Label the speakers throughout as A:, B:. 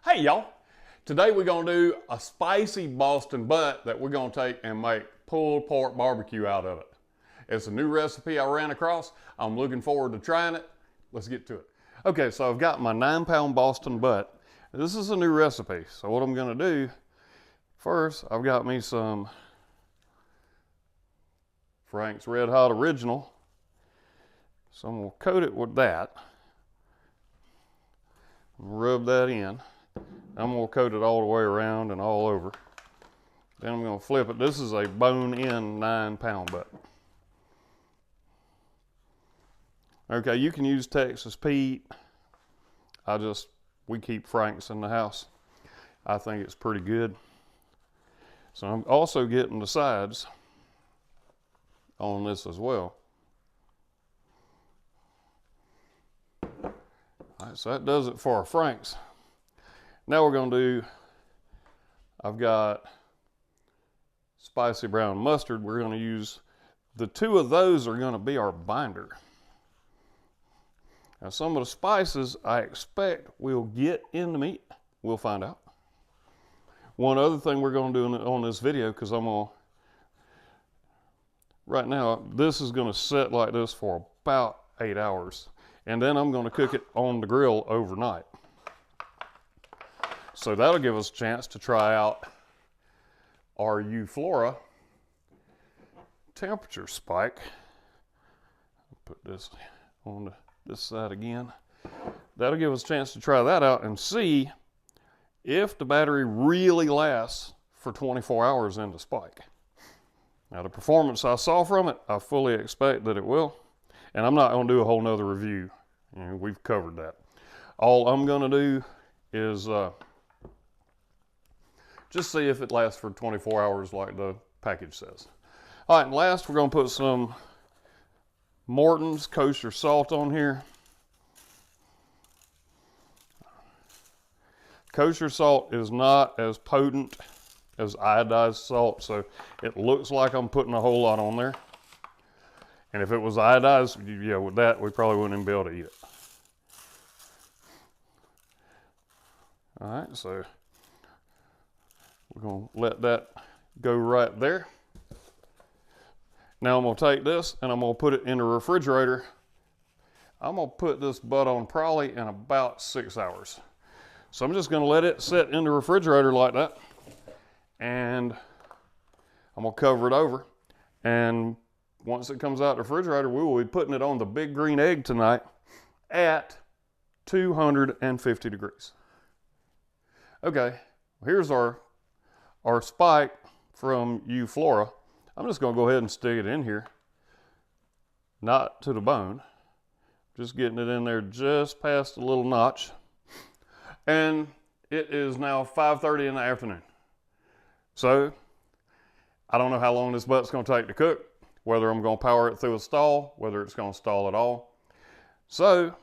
A: Hey y'all, today we're gonna do a spicy Boston butt that we're gonna take and make pulled pork barbecue out of it. It's a new recipe I ran across. I'm looking forward to trying it. Let's get to it. Okay, so I've got my 9-pound Boston butt. This is a new recipe. So what I'm gonna do, first I've got me some Frank's Red Hot Original. So I'm gonna coat it with that. Rub that in. I'm going to coat it all the way around and all over. Then I'm going to flip it. This is a bone-in 9-pound butt. Okay, you can use Texas Pete. We keep Frank's in the house. I think it's pretty good. So I'm also getting the sides on this as well. All right, so that does it for our Frank's. Now we're going to do, I've got spicy brown mustard. We're going to use, the two of those are going to be our binder. Now some of the spices I expect will get in the meat. We'll find out. One other thing we're going to do on this video, because right now, this is going to sit like this for about 8 hours. And then I'm going to cook it on the grill overnight. So that'll give us a chance to try out our Euflora temperature spike. Put this on this side again. That'll give us a chance to try that out and see if the battery really lasts for 24 hours in the spike. Now the performance I saw from it, I fully expect that it will. And I'm not going to do a whole nother review. You know, we've covered that. All I'm going to do is just see if it lasts for 24 hours like the package says. All right, and last we're going to put some Morton's kosher salt on here. Kosher salt is not as potent as iodized salt, so it looks like I'm putting a whole lot on there. And if it was iodized, yeah, with that, we probably wouldn't even be able to eat it. All right, so we're going to let that go right there. Now I'm going to take this and I'm going to put it in the refrigerator. I'm going to put this butt on probably in about 6 hours. So I'm just going to let it sit in the refrigerator like that. And I'm going to cover it over. And once it comes out the refrigerator, we will be putting it on the big green egg tonight at 250 degrees. Okay, here's our spike from Euflora. I'm just going to go ahead and stick it in here. Not to the bone. Just getting it in there just past the little notch. And it is now 5:30 in the afternoon. So, I don't know how long this butt's going to take to cook. Whether I'm going to power it through a stall, whether it's going to stall at all. So,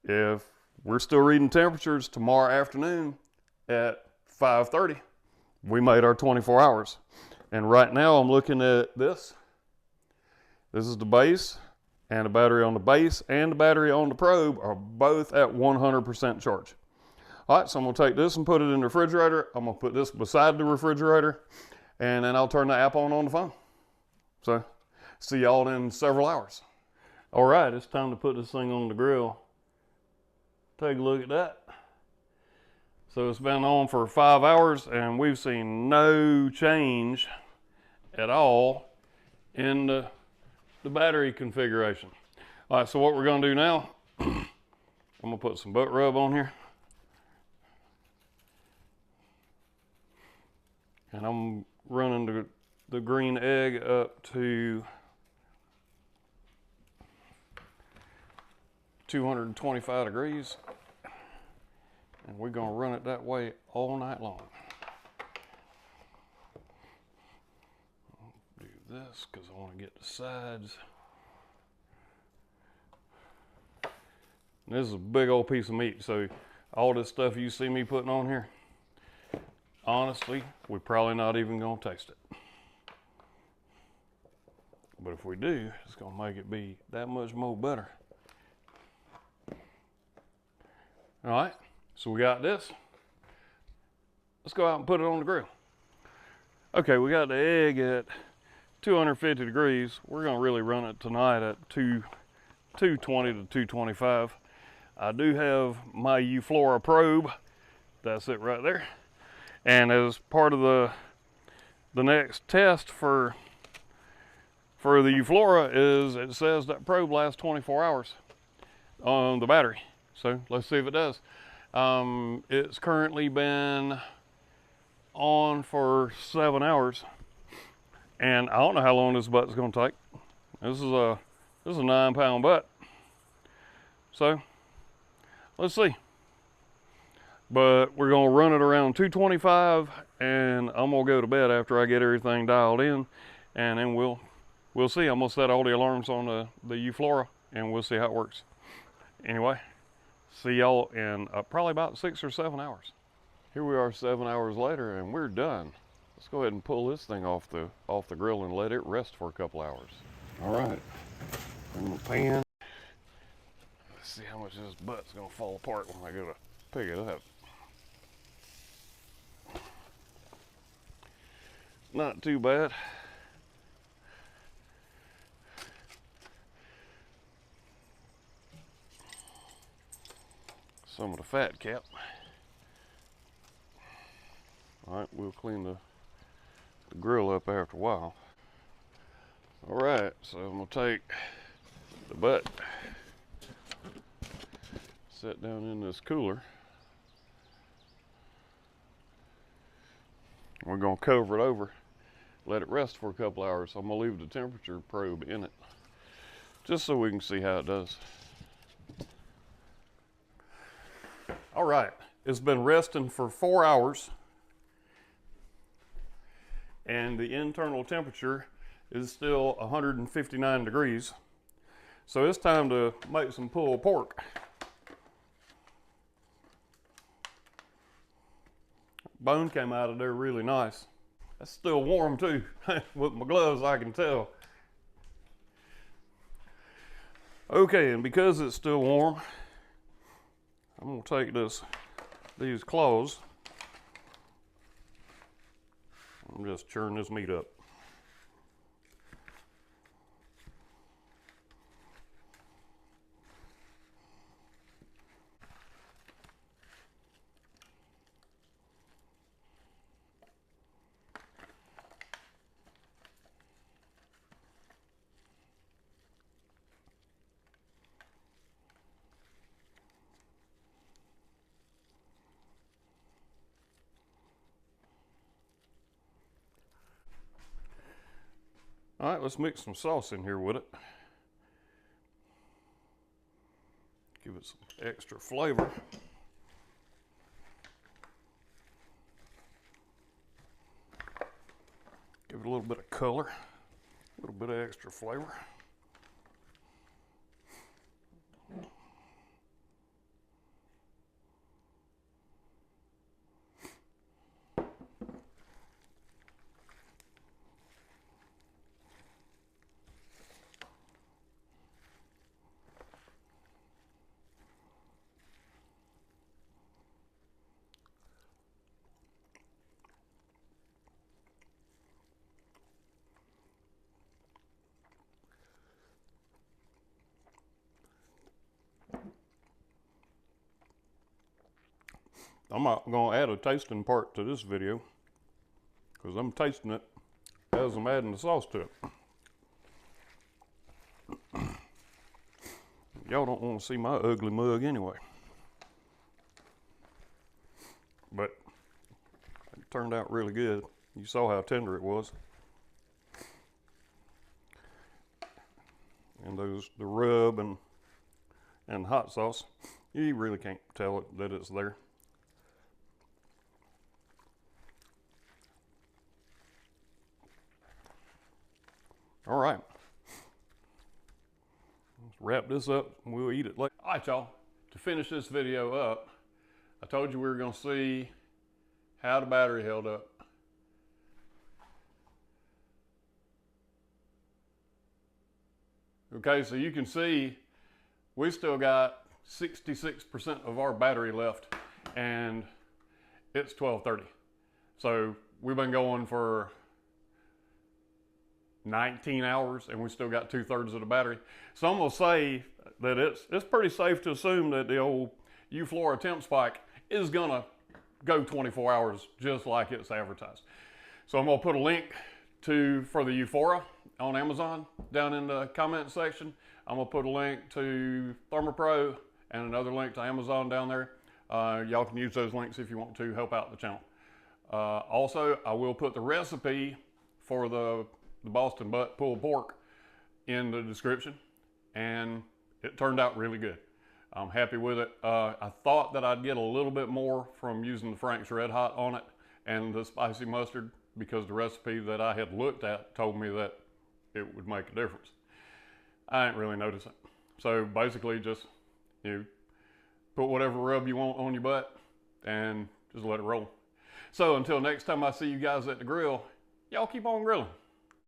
A: if we're still reading temperatures tomorrow afternoon at 5:30, we made our 24 hours. And right now I'm looking at this. This is the base, and the battery on the base and the battery on the probe are both at 100% charge. All right, so I'm going to take this and put it in the refrigerator. I'm going to put this beside the refrigerator, and then I'll turn the app on the phone. So, see y'all in several hours. All right, it's time to put this thing on the grill. Take a look at that. So it's been on for 5 hours and we've seen no change at all in the battery configuration. All right, so what we're gonna do now, I'm gonna put some butt rub on here. And I'm running the green egg up to 225 degrees. And we're going to run it that way all night long. Do this because I want to get the sides. And this is a big old piece of meat, so all this stuff you see me putting on here, honestly, we're probably not even going to taste it. But if we do, it's going to make it be that much more better. All right, so we got this. let's go out and put it on the grill. Okay, we got the egg at 250 degrees. We're gonna really run it tonight at 220 to 225. I do have my Euflora probe. That's it right there. And as part of the next test for the Euflora is it says that probe lasts 24 hours on the battery. So let's see if it does. It's currently been on for 7 hours, and I don't know how long this butt's gonna take. This is a 9-pound butt. So let's see. But we're gonna run it around 225, and I'm gonna go to bed after I get everything dialed in, and then we'll see. I'm gonna set all the alarms on the Euflora, and we'll see how it works. Anyway, see y'all in probably about 6 or 7 hours. Here we are 7 hours later, and we're done. Let's go ahead and pull this thing off the grill and let it rest for a couple hours. All right, in the pan. Let's see how much this butt's gonna fall apart when I go to pick it up. Not too bad. Some of the fat cap. All right, we'll clean the grill up after a while. All right, so I'm gonna take the butt, set down in this cooler. We're gonna cover it over, let it rest for a couple hours. I'm gonna leave the temperature probe in it, just so we can see how it does. All right, it's been resting for 4 hours, and the internal temperature is still 159 degrees. So it's time to make some pulled pork. Bone came out of there really nice. That's still warm too. With my gloves I can tell. Okay, and because it's still warm, I'm gonna take these claws and just churn this meat up. All right, let's mix some sauce in here with it. Give it some extra flavor. Give it a little bit of color, a little bit of extra flavor. I'm not going to add a tasting part to this video because I'm tasting it as I'm adding the sauce to it. Y'all don't want to see my ugly mug anyway. But it turned out really good. You saw how tender it was. And the rub and hot sauce, you really can't tell it that it's there. All right, let's wrap this up and we'll eat it later. All right, y'all, to finish this video up, I told you we were gonna see how the battery held up. Okay, so you can see we still got 66% of our battery left, and it's 12:30. So we've been going for 19 hours and we still got 2/3 of the battery. So I'm gonna say that it's pretty safe to assume that the old Euflora Temp spike is gonna go 24 hours just like it's advertised. So I'm gonna put a link for the Euflora on Amazon down in the comment section. I'm gonna put a link to ThermoPro and another link to Amazon down there. Y'all can use those links if you want to help out the channel. Also, I will put the recipe for the Boston butt pulled pork in the description, and it turned out really good. I'm happy with it. I thought that I'd get a little bit more from using the Frank's Red Hot on it and the spicy mustard, because the recipe that I had looked at told me that it would make a difference. I didn't really notice it. So basically just, put whatever rub you want on your butt and just let it roll. So until next time I see you guys at the grill, y'all keep on grilling.